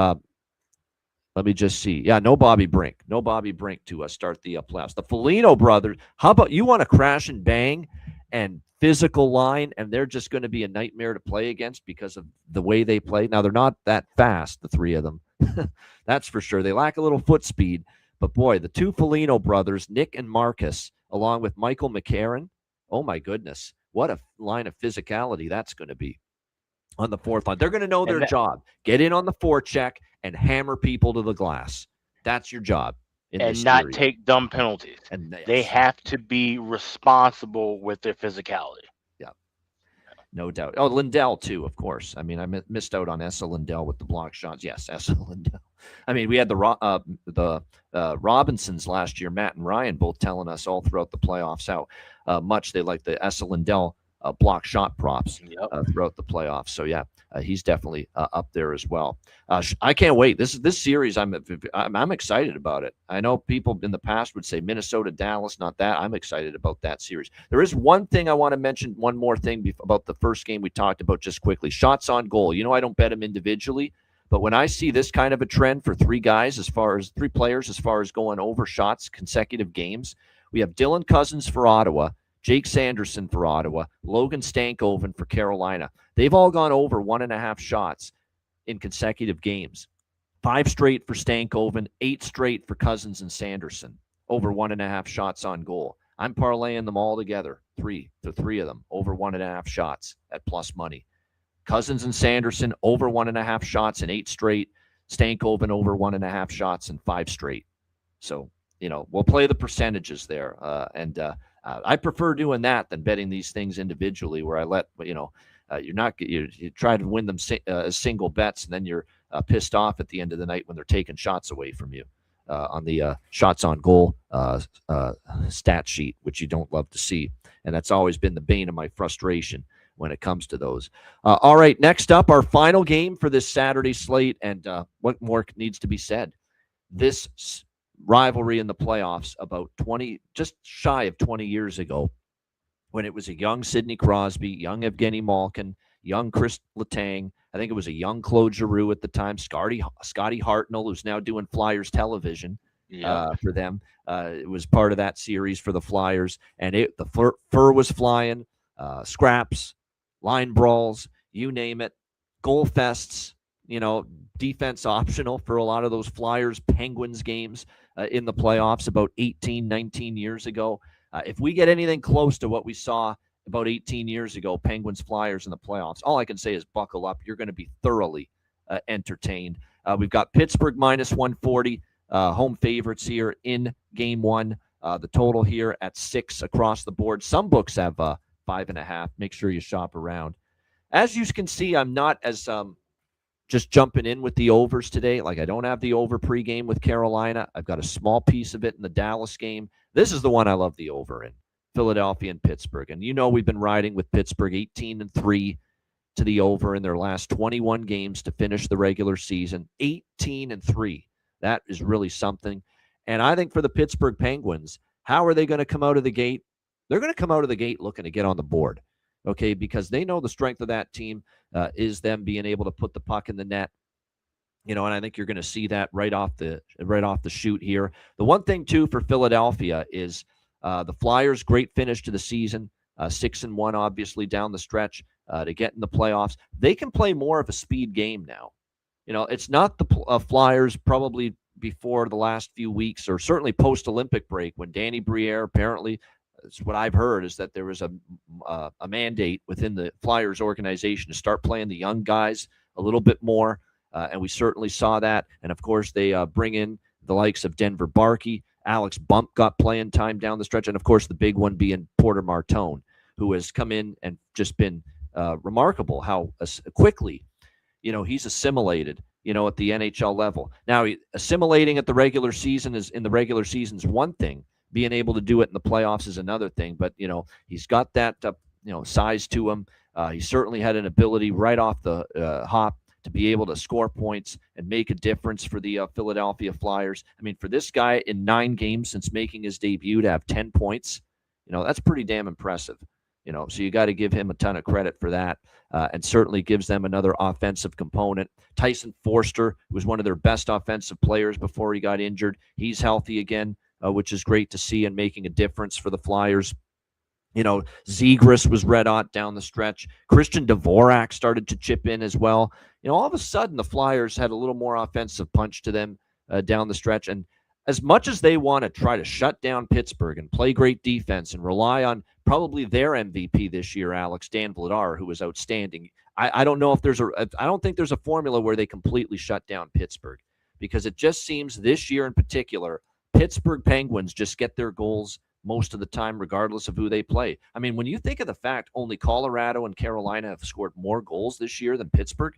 let me just see. Yeah, no Bobby Brink. No Bobby Brink to start the playoffs. The Foligno brothers, how about you want to crash and bang and physical line, and they're just going to be a nightmare to play against because of the way they play. Now, they're not that fast, the 3 of them. That's for sure. They lack a little foot speed. But, boy, the 2 Foligno brothers, Nick and Marcus, along with Michael McCarron, oh, my goodness. What a line of physicality that's going to be on the fourth line. They're going to know their job. Get in on the forecheck and hammer people to the glass. That's your job. And not take dumb penalties. And they have to be responsible with their physicality. Yeah, no doubt. Oh, Lindell, too, of course. I mean, I missed out on Essa Lindell with the block shots. Yes, Essa Lindell. I mean, we had the Robinsons last year, Matt and Ryan, both telling us all throughout the playoffs how much they like the Essa Lindell block shot props throughout the playoffs. So yeah, he's definitely up there as well. I can't wait. This series, I'm excited about it. I know people in the past would say Minnesota, Dallas, not that. I'm excited about that series. There is one thing I want to mention. One more thing about the first game we talked about just quickly. Shots on goal. You know, I don't bet them individually, but when I see this kind of a trend for 3 players, as far as going over shots consecutive games, we have Dylan Cousins for Ottawa, Jake Sanderson for Ottawa, Logan Stankoven for Carolina. They've all gone over 1.5 shots in consecutive games. 5 straight for Stankoven, 8 straight for Cousins and Sanderson, over 1.5 shots on goal. I'm parlaying them all together, 3 of them, over 1.5 shots at plus money. Cousins and Sanderson, over 1.5 shots in 8 straight. Stankoven, over 1.5 shots in 5 straight. So, you know, we'll play the percentages there. I prefer doing that than betting these things individually, where I let, you try to win them as single bets, and then you're pissed off at the end of the night when they're taking shots away from you on the shots on goal stat sheet, which you don't love to see. And that's always been the bane of my frustration when it comes to those. All right, next up, our final game for this Saturday slate, and what more needs to be said? This rivalry in the playoffs about just shy of 20 years ago, when it was a young Sidney Crosby, young Evgeny Malkin, young Chris Letang. I think it was a young Claude Giroux at the time, Scotty Hartnell, who's now doing Flyers television for them. It was part of that series for the Flyers, and the fur was flying, scraps, line brawls, you name it, goal fests, defense optional for a lot of those Flyers Penguins games in the playoffs about 18, 19 years ago. If we get anything close to what we saw about 18 years ago, Penguins Flyers in the playoffs, all I can say is buckle up. You're going to be thoroughly entertained. We've got Pittsburgh minus 140, home favorites here in game 1. The total here at 6 across the board. Some books have 5.5. Make sure you shop around. As you can see, I'm not as just jumping in with the overs today. Like, I don't have the over pregame with Carolina. I've got a small piece of it in the Dallas game. This is the one I love the over in, Philadelphia and Pittsburgh. And we've been riding with Pittsburgh 18-3 to the over in their last 21 games to finish the regular season. 18-3. That is really something. And I think for the Pittsburgh Penguins, how are they going to come out of the gate? They're going to come out of the gate looking to get on the board, okay, because they know the strength of that team is them being able to put the puck in the net And I think you're going to see that right off the shoot here. The one thing too for Philadelphia is the Flyers' great finish to the season, 6-1 obviously down the stretch to get in the playoffs. They can play more of a speed game now. It's not the Flyers probably before the last few weeks, or certainly post-Olympic break, when Danny Briere apparently, it's what I've heard, is that there was a mandate within the Flyers organization to start playing the young guys a little bit more, and we certainly saw that. And of course, they bring in the likes of Denver Barkey. Alex Bump got playing time down the stretch, and of course, the big one being Porter Martone, who has come in and just been remarkable how quickly he's assimilated, at the NHL level. Now, assimilating at the regular season is one thing. Being able to do it in the playoffs is another thing. But, he's got that, size to him. He certainly had an ability right off the hop to be able to score points and make a difference for the Philadelphia Flyers. I mean, for this guy in 9 games since making his debut to have 10 points, that's pretty damn impressive. So you got to give him a ton of credit for that, and certainly gives them another offensive component. Tyson Forster was one of their best offensive players before he got injured. He's healthy again, which is great to see and making a difference for the Flyers. Zegras was red hot down the stretch. Christian Dvorak started to chip in as well. All of a sudden the Flyers had a little more offensive punch to them down the stretch. And as much as they want to try to shut down Pittsburgh and play great defense and rely on probably their MVP this year, Alex Dan Vladar, who was outstanding, I don't know if I don't think there's a formula where they completely shut down Pittsburgh, because it just seems this year in particular, Pittsburgh Penguins just get their goals most of the time, regardless of who they play. I mean, when you think of the fact only Colorado and Carolina have scored more goals this year than Pittsburgh,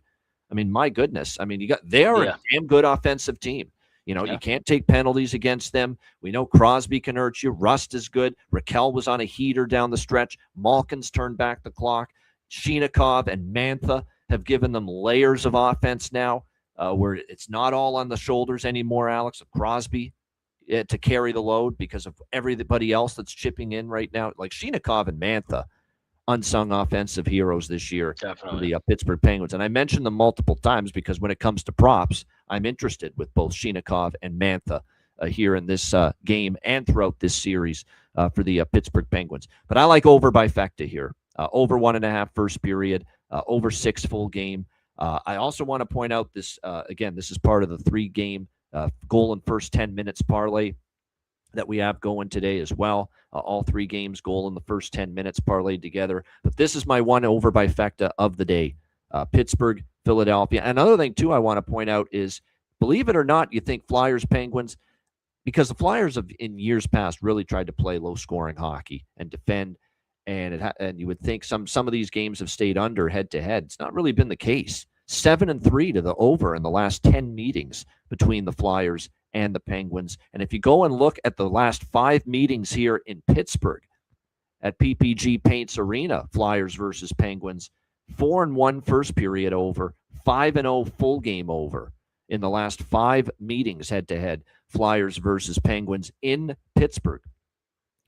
I mean, my goodness. I mean, they are a damn good offensive team. You can't take penalties against them. We know Crosby can hurt you. Rust is good. Raquel was on a heater down the stretch. Malkin's turned back the clock. Shinikov and Mantha have given them layers of offense now, where it's not all on the shoulders anymore, Alex, of Crosby to carry the load because of everybody else that's chipping in right now. Like Shinikov and Mantha, unsung offensive heroes this year for the Pittsburgh Penguins. And I mentioned them multiple times because when it comes to props, I'm interested with both Shinikov and Mantha here in this game and throughout this series for the Pittsburgh Penguins. But I like over by Fecta here. Over 1.5 first period, over 6 full game. I also want to point out this, again, this is part of the 3-game goal in first 10 minutes parlay that we have going today as well. All 3 games, goal in the first 10 minutes parlayed together. But this is my one over by Fecta of the day. Pittsburgh, Philadelphia. And another thing, too, I want to point out is, believe it or not, you think Flyers, Penguins, because the Flyers have in years past really tried to play low-scoring hockey and defend, and you would think some of these games have stayed under head-to-head. It's not really been the case. 7-3 to the over in the last 10 meetings between the Flyers and the Penguins. And if you go and look at the last 5 meetings here in Pittsburgh at PPG Paints Arena, Flyers versus Penguins, 4-1 first period over, 5-0 full game over in the last 5 meetings head-to-head, Flyers versus Penguins in Pittsburgh.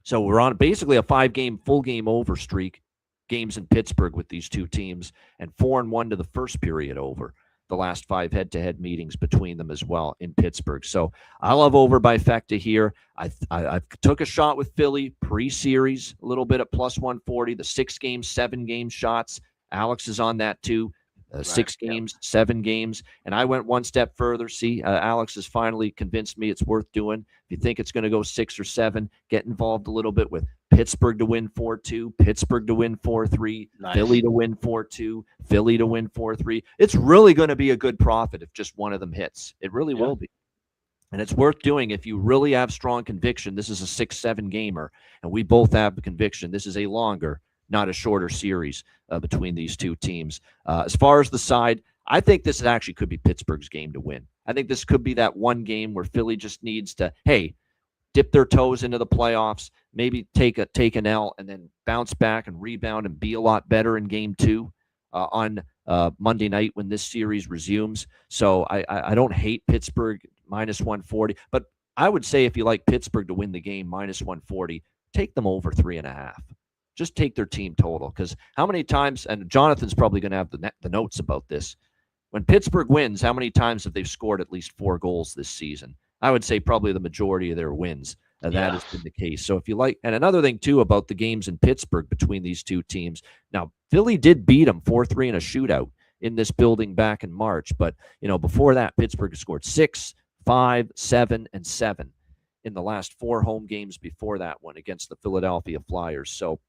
So we're on basically a 5-game full game over streak, games in Pittsburgh with these two teams, and 4-1 to the first period over the last 5 head-to-head meetings between them as well in Pittsburgh. So I love over by Fecta here. I took a shot with Philly pre-series, a little bit at plus 140, the 6-game, 7-game shots. Alex is on that too. 6 games, 7 games. And I went one step further. See, Alex has finally convinced me it's worth doing. If you think it's going to go 6 or 7, get involved a little bit with Pittsburgh to win 4-2, Pittsburgh to win 4-3, Philly to win 4-2, Philly to win 4-3. It's really going to be a good profit if just one of them hits. It really will be. And it's worth doing if you really have strong conviction. This is a 6-7 gamer, and we both have the conviction this is a longer, not a shorter series between these two teams. As far as the side, I think this actually could be Pittsburgh's game to win. I think this could be that one game where Philly just needs to, dip their toes into the playoffs, maybe take an L, and then bounce back and rebound and be a lot better in game 2 on Monday night when this series resumes. So I don't hate Pittsburgh minus 140, but I would say if you like Pittsburgh to win the game minus 140, take them over 3.5. Just take their team total, because how many times, and Jonathan's probably going to have the notes about this, when Pittsburgh wins, how many times have they scored at least 4 goals this season? I would say probably the majority of their wins. That has been the case. So if you like, and another thing too about the games in Pittsburgh between these two teams. Now, Philly did beat them 4-3 in a shootout in this building back in March. But, before that, Pittsburgh has scored 6, 5, 7, and 7 in the last 4 home games before that one against the Philadelphia Flyers. So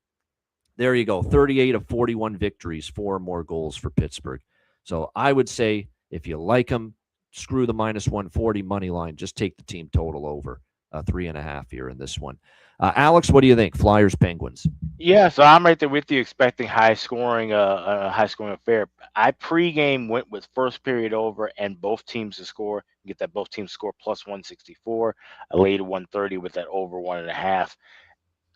there you go. 38 of 41 victories, 4 more goals for Pittsburgh. So I would say if you like them, screw the minus 140 money line. Just take the team total over 3.5 here in this one. Alex, what do you think? Flyers, Penguins. Yeah, so I'm right there with you, expecting high scoring affair. I pregame went with first period over and both teams to score. Get that both teams score plus 164. I laid 130 with that over 1.5.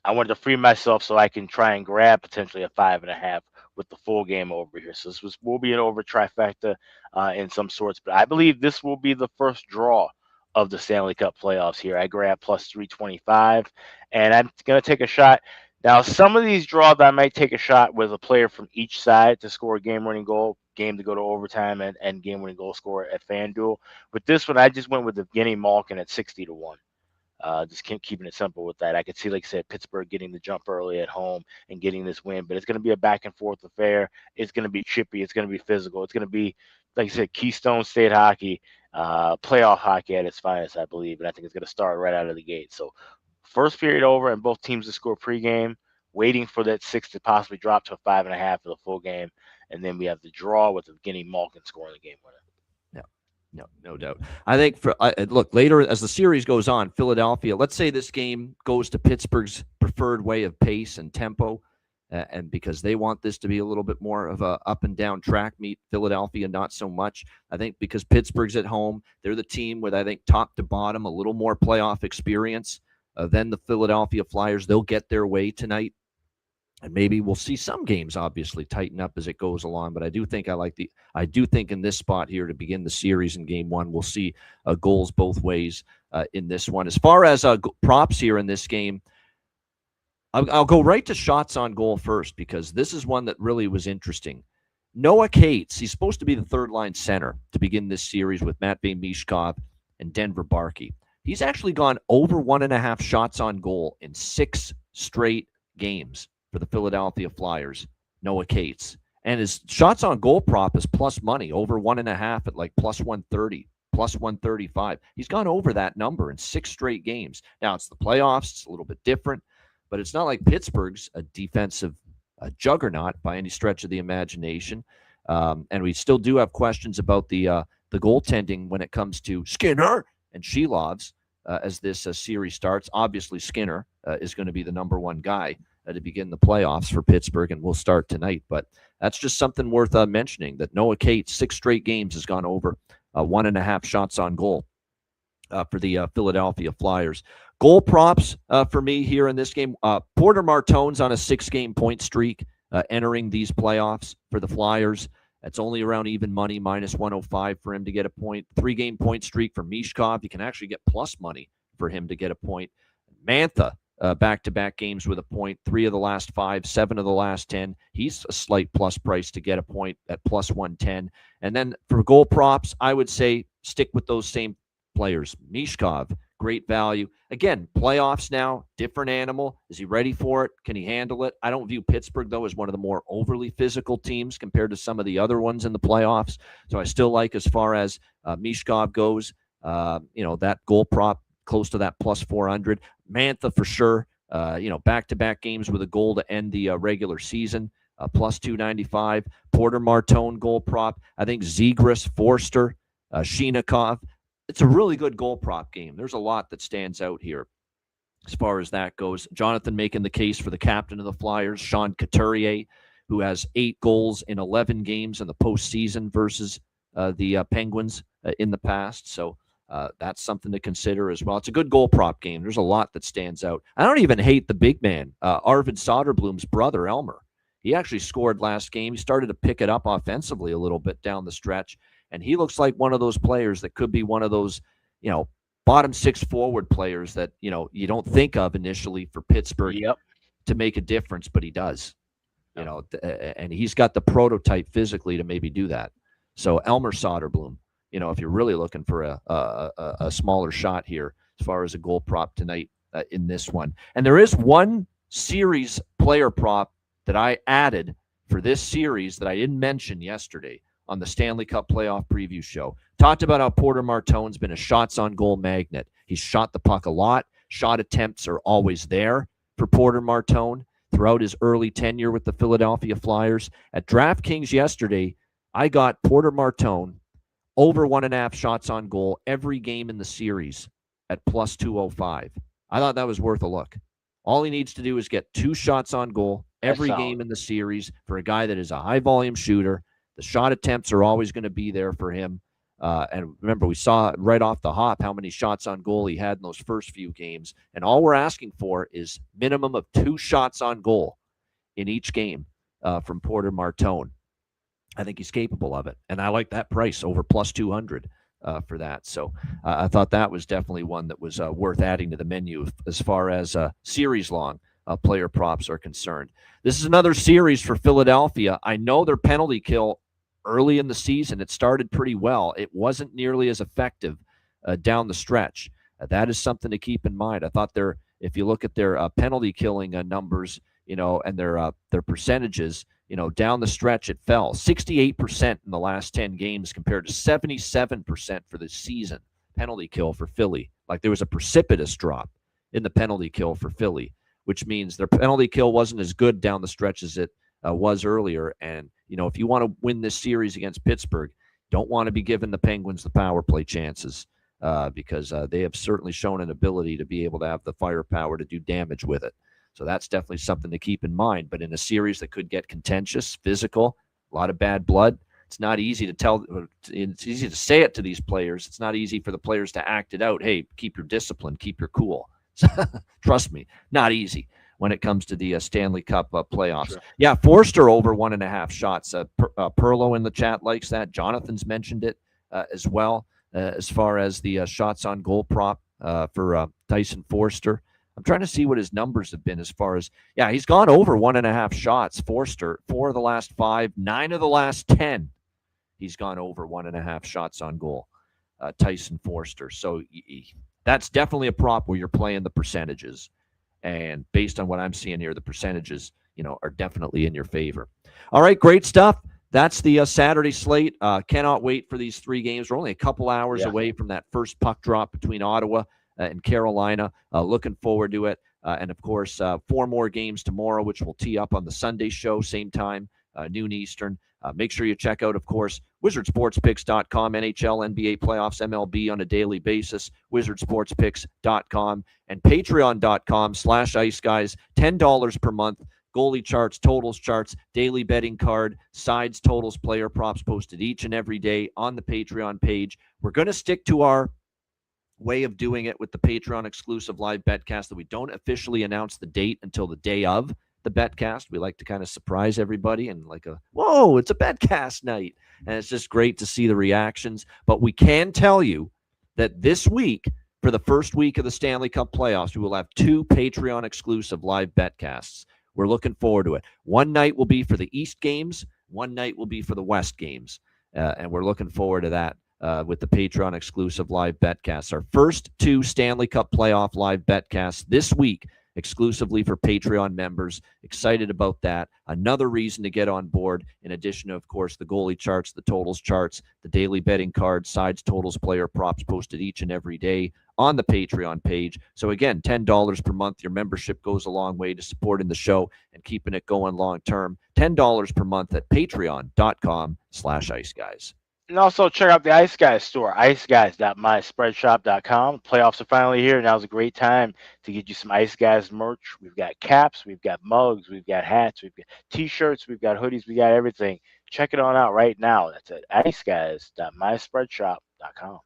I wanted to free myself so I can try and grab potentially a 5.5 with the full game over here. So this will be an over trifecta in some sorts. But I believe this will be the first draw of the Stanley Cup playoffs here. I grab plus 325, and I'm going to take a shot. Now, some of these draws I might take a shot with a player from each side to score a game-winning goal, game to go to overtime, and game-winning goal score at FanDuel. With this one, I just went with Evgeny Malkin at 60-1. Just keeping it simple with that. I could see, like I said, Pittsburgh getting the jump early at home and getting this win, but it's going to be a back-and-forth affair. It's going to be chippy. It's going to be physical. It's going to be, like I said, Keystone State hockey, playoff hockey at its finest, I believe, and I think it's going to start right out of the gate. So first period over and both teams to score pregame, waiting for that 6 to possibly drop to a 5.5 for the full game, and then we have the draw with Evgeny Malkin scoring the game winner. No doubt. I think look, later as the series goes on, Philadelphia, let's say this game goes to Pittsburgh's preferred way of pace and tempo, and because they want this to be a little bit more of a up and down track meet, Philadelphia not so much. I think because Pittsburgh's at home, they're the team with, I think, top to bottom, a little more playoff experience than the Philadelphia Flyers. They'll get their way tonight. And maybe we'll see some games obviously tighten up as it goes along, but I do think in this spot here to begin the series in game 1, we'll see goals both ways in this one. As far as props here in this game, I'll go right to shots on goal first because this is one that really was interesting. Noah Cates, he's supposed to be the third line center to begin this series with Matvei Mishkov and Denver Barkey. He's actually gone over 1.5 shots on goal in 6 straight games for the Philadelphia Flyers, Noah Cates. And his shots on goal prop is plus money, over 1.5 at like plus 130, plus 135. He's gone over that number in 6 straight games. Now, it's the playoffs. It's a little bit different, but it's not like Pittsburgh's a defensive juggernaut by any stretch of the imagination. And we still do have questions about the goaltending when it comes to Skinner and Shelovs as this series starts. Obviously, Skinner is going to be the number one guy to begin the playoffs for Pittsburgh, and we'll start tonight. But that's just something worth mentioning, that Noah Cates, 6 straight games, has gone over 1.5 shots on goal for the Philadelphia Flyers. Goal props for me here in this game. Porter Martone's on a 6-game point streak entering these playoffs for the Flyers. That's only around even money, minus 105 for him to get a point. 3-game point streak for Mishkov. You can actually get plus money for him to get a point. Mantha, back-to-back games with a point, 3 of the last 5, 7 of the last 10. He's a slight plus price to get a point at plus 110. And then for goal props, I would say stick with those same players. Mishkov, great value. Again, playoffs now, different animal. Is he ready for it? Can he handle it? I don't view Pittsburgh, though, as one of the more overly physical teams compared to some of the other ones in the playoffs. So I still like, as far as Mishkov goes, that goal prop close to that plus 400. Mantha for sure. Back-to-back games with a goal to end the regular season, plus 295. Porter Martone goal prop. I think Zegras, Forster, Shinikov. It's a really good goal prop game. There's a lot that stands out here as far as that goes. Jonathan making the case for the captain of the Flyers, Sean Couturier, who has 8 goals in 11 games in the postseason versus the Penguins in the past. So that's something to consider as well. It's a good goal prop game. There's a lot that stands out. I don't even hate the big man, Arvid Soderblom's brother, Elmer. He actually scored last game. He started to pick it up offensively a little bit down the stretch, and he looks like one of those players that could be one of those, bottom 6 forward players that, you don't think of initially for Pittsburgh to make a difference, but he does. And he's got the prototype physically to maybe do that. So Elmer Soderblom, if you're really looking for a smaller shot here as far as a goal prop tonight in this one. And there is one series player prop that I added for this series that I didn't mention yesterday on the Stanley Cup playoff preview show. Talked about how Porter Martone's been a shots on goal magnet. He's shot the puck a lot. Shot attempts are always there for Porter Martone throughout his early tenure with the Philadelphia Flyers. At DraftKings yesterday, I got Porter Martone over 1.5 shots on goal every game in the series at plus 205. I thought that was worth a look. All he needs to do is get 2 shots on goal every game in the series for a guy that is a high-volume shooter. The shot attempts are always going to be there for him. And remember, we saw right off the hop how many shots on goal he had in those first few games. And all we're asking for is minimum of 2 shots on goal in each game from Porter Martone. I think he's capable of it. And I like that price over plus 200 for that. So I thought that was definitely one that was worth adding to the menu as far as series-long player props are concerned. This is another series for Philadelphia. I know their penalty kill early in the season, it started pretty well. It wasn't nearly as effective down the stretch. That is something to keep in mind. I thought if you look at their penalty killing numbers, and their percentages, down the stretch, it fell 68% in the last 10 games compared to 77% for the season penalty kill for Philly. Like there was a precipitous drop in the penalty kill for Philly, which means their penalty kill wasn't as good down the stretch as it was earlier. And, if you want to win this series against Pittsburgh, don't want to be giving the Penguins the power play chances because they have certainly shown an ability to be able to have the firepower to do damage with it. So that's definitely something to keep in mind. But in a series that could get contentious, physical, a lot of bad blood, it's not easy to tell. It's easy to say it to these players. It's not easy for the players to act it out. Hey, keep your discipline, keep your cool. Trust me, not easy when it comes to the Stanley Cup playoffs. Sure. Yeah, Forster over 1.5 shots. Perlo in the chat likes that. Jonathan's mentioned it as well as far as the shots on goal prop for Tyson Forster. I'm trying to see what his numbers have been as far as, he's gone over 1.5 shots, Forster, 4 of the last 5, 9 of the last 10. He's gone over 1.5 shots on goal, Tyson Forster. So that's definitely a prop where you're playing the percentages. And based on what I'm seeing here, the percentages, are definitely in your favor. All right, great stuff. That's the Saturday slate. Cannot wait for these 3 games. We're only a couple hours away from that first puck drop between Ottawa and Carolina. Looking forward to it. And, of course, 4 more games tomorrow, which we'll tee up on the Sunday show, same time, noon Eastern. Make sure you check out, of course, wizardsportspicks.com, NHL, NBA playoffs, MLB on a daily basis, wizardsportspicks.com, and patreon.com/Ice Guys, $10 per month. Goalie charts, totals charts, daily betting card, sides, totals, player props posted each and every day on the Patreon page. We're going to stick to our way of doing it with the Patreon exclusive live betcast that we don't officially announce the date until the day of the betcast. We like to kind of surprise everybody and whoa, it's a betcast night. And it's just great to see the reactions. But we can tell you that this week, for the first week of the Stanley Cup playoffs, we will have 2 Patreon exclusive live betcasts. We're looking forward to it. One night will be for the East games. One night will be for the West games. And we're looking forward to that. With the Patreon exclusive live betcasts. Our first 2 Stanley Cup playoff live betcasts this week, exclusively for Patreon members. Excited about that. Another reason to get on board, in addition to, of course, the goalie charts, the totals charts, the daily betting cards, sides, totals, player props posted each and every day on the Patreon page. So again, $10 per month. Your membership goes a long way to supporting the show and keeping it going long term. $10 per month at patreon.com/Ice Guys. And also check out the Ice Guys store, iceguys.myspreadshop.com. Playoffs are finally here. Now's a great time to get you some Ice Guys merch. We've got caps, we've got mugs, we've got hats, we've got T-shirts, we've got hoodies, we got everything. Check it on out right now. That's at iceguys.myspreadshop.com.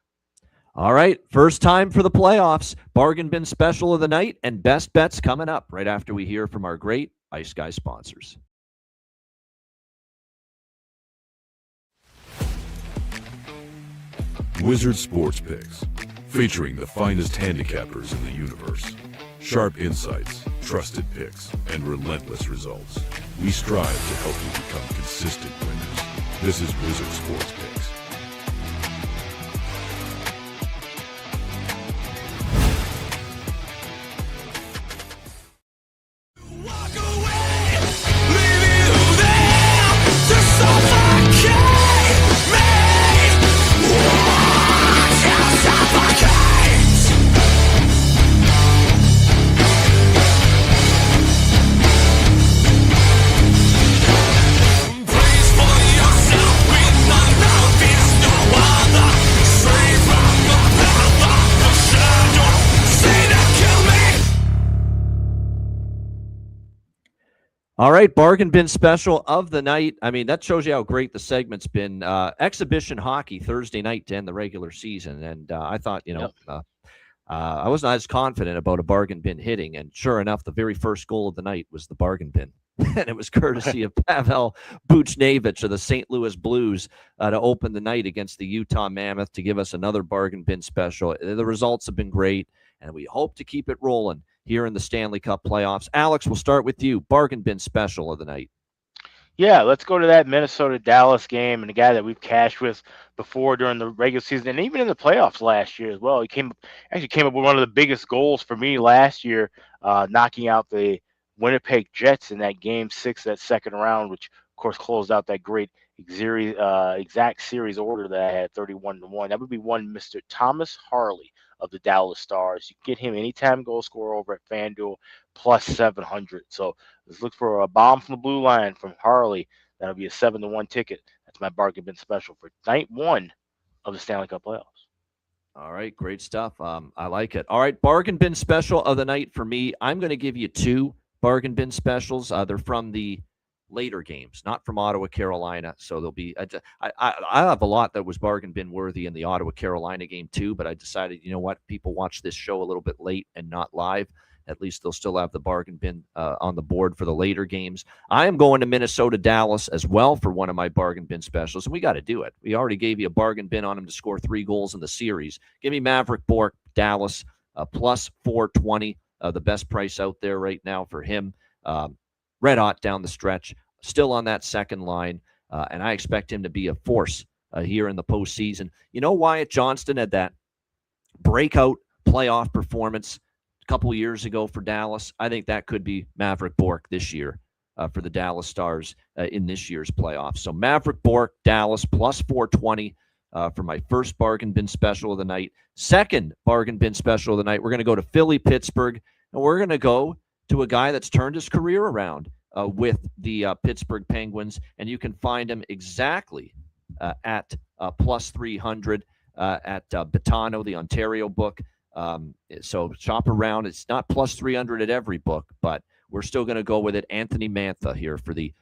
All right, first time for the playoffs. Bargain bin special of the night and best bets coming up right after we hear from our great Ice Guys sponsors. Wizard Sports Picks, featuring the finest handicappers in the universe. Sharp insights, trusted picks, and relentless results. We strive to help you become consistent winners. This is Wizard Sports Picks. All right, bargain bin special of the night. I mean, that shows you how great the segment's been. Exhibition hockey Thursday night to end the regular season, and I thought, Yep. I was not as confident about a bargain bin hitting, and sure enough, the very first goal of the night was the bargain bin, and it was courtesy of Pavel Buchnevich of the St. Louis Blues to open the night against the Utah Mammoth to give us another bargain bin special. The results have been great, and we hope to keep it rolling here in the Stanley Cup playoffs. Alex, we'll start with you. Bargain bin special of the night. Yeah, let's go to that Minnesota-Dallas game, and a guy that we've cashed with before during the regular season and even in the playoffs last year as well. He came up with one of the biggest goals for me last year, knocking out the Winnipeg Jets in that Game 6, that second round, which of course closed out that great exact series order that I had 31-1. That would be one Mr. Thomas Harley of the Dallas Stars. You can get him anytime goal scorer over at FanDuel plus 700. So let's look for a bomb from the blue line from Harley. That'll be a 7-1 ticket. That's my bargain bin special for night one of the Stanley Cup playoffs. All right, great stuff. I like it. All right, bargain bin special of the night for me. I'm going to give you two bargain bin specials. They're from the later games, not from Ottawa, Carolina. So there'll be I have a lot that was bargain bin worthy in the Ottawa, Carolina game too, but I decided, you know what, people watch this show a little bit late and not live. At least they'll still have the bargain bin on the board for the later games. I am going to Minnesota, Dallas as well for one of my bargain bin specials, and we got to do it. We already gave you a bargain bin on him to score 3 goals in the series. Give me Maverick Bourque, Dallas, plus 420, the best price out there right now for him. Red hot down the stretch, still on that second line, and I expect him to be a force here in the postseason. You know, Wyatt Johnston had that breakout playoff performance a couple years ago for Dallas. I think that could be Maverick Bourque this year for the Dallas Stars in this year's playoffs. So Maverick Bourque, Dallas, plus 420 for my first bargain bin special of the night. Second bargain bin special of the night, we're going to go to Philly, Pittsburgh, and we're going to go to a guy that's turned his career around with the Pittsburgh Penguins, and you can find him exactly at plus 300 at Betano, the Ontario book. So shop around. It's not plus 300 at every book, but we're still going to go with it. Anthony Mantha here for the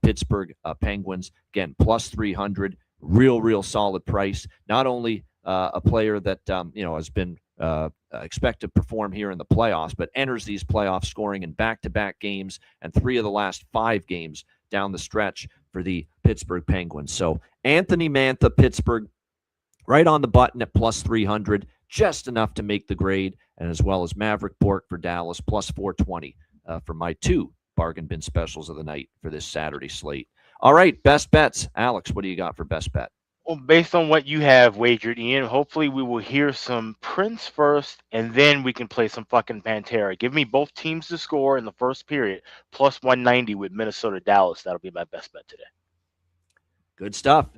Pittsburgh Penguins. Again, plus 300, real solid price. Not only a player that has been expect to perform here in the playoffs, but enters these playoffs scoring in back-to-back games and 3 of the last 5 games down the stretch for the Pittsburgh Penguins. So Anthony Mantha, Pittsburgh, right on the button at plus 300, just enough to make the grade, and as well as Maverick Bourque for Dallas, plus 420 for my 2 bargain bin specials of the night for this Saturday slate. All right, best bets. Alex, what do you got for best bet? Well, based on what you have wagered, Ian, hopefully we will hear some Prince first, and then we can play some fucking Pantera. Give me both teams to score in the first period, plus 190 with Minnesota, Dallas. That'll be my best bet today. Good stuff.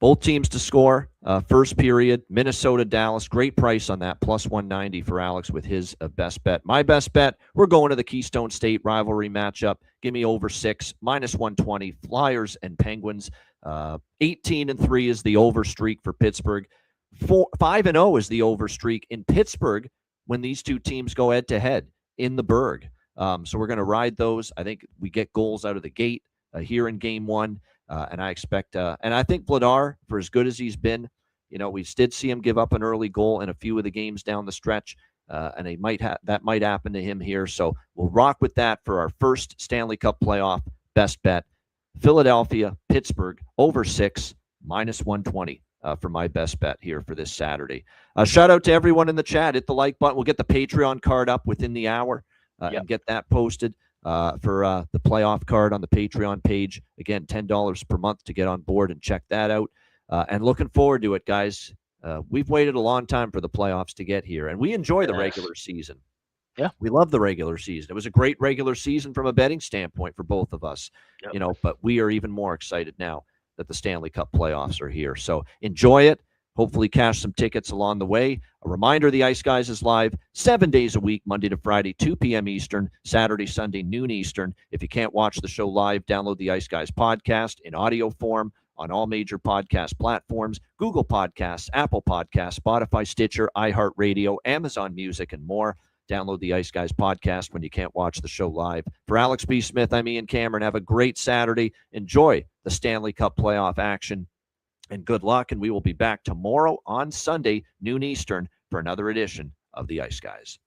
Both teams to score, first period, Minnesota, Dallas. Great price on that, plus 190 for Alex with his best bet. My best bet, we're going to the Keystone State rivalry matchup. Give me over 6, minus 120, Flyers and Penguins. 18-3 is the over streak for Pittsburgh. 5-0 is the over streak in Pittsburgh when these two teams go head-to-head in the Berg. So we're going to ride those. I think we get goals out of the gate here in Game 1. And I expect, and I think Vladar, for as good as he's been, we did see him give up an early goal in a few of the games down the stretch, and that might happen to him here. So we'll rock with that for our first Stanley Cup playoff best bet. Philadelphia, Pittsburgh, over 6, minus 120 for my best bet here for this Saturday. Shout out to everyone in the chat. Hit the like button. We'll get the Patreon card up within the hour and get that posted. For the playoff card on the Patreon page. Again, $10 per month to get on board and check that out. And looking forward to it, guys. We've waited a long time for the playoffs to get here, and we enjoy the regular season. Yeah. We love the regular season. It was a great regular season from a betting standpoint for both of us, but we are even more excited now that the Stanley Cup playoffs are here. So enjoy it. Hopefully cash some tickets along the way. A reminder, the Ice Guys is live 7 days a week, Monday to Friday, 2 p.m. Eastern, Saturday, Sunday, noon Eastern. If you can't watch the show live, download the Ice Guys podcast in audio form on all major podcast platforms, Google Podcasts, Apple Podcasts, Spotify, Stitcher, iHeartRadio, Amazon Music, and more. Download the Ice Guys podcast when you can't watch the show live. For Alex B. Smith, I'm Ian Cameron. Have a great Saturday. Enjoy the Stanley Cup playoff action, and good luck. And we will be back tomorrow on Sunday, noon Eastern, for another edition of the Ice Guys.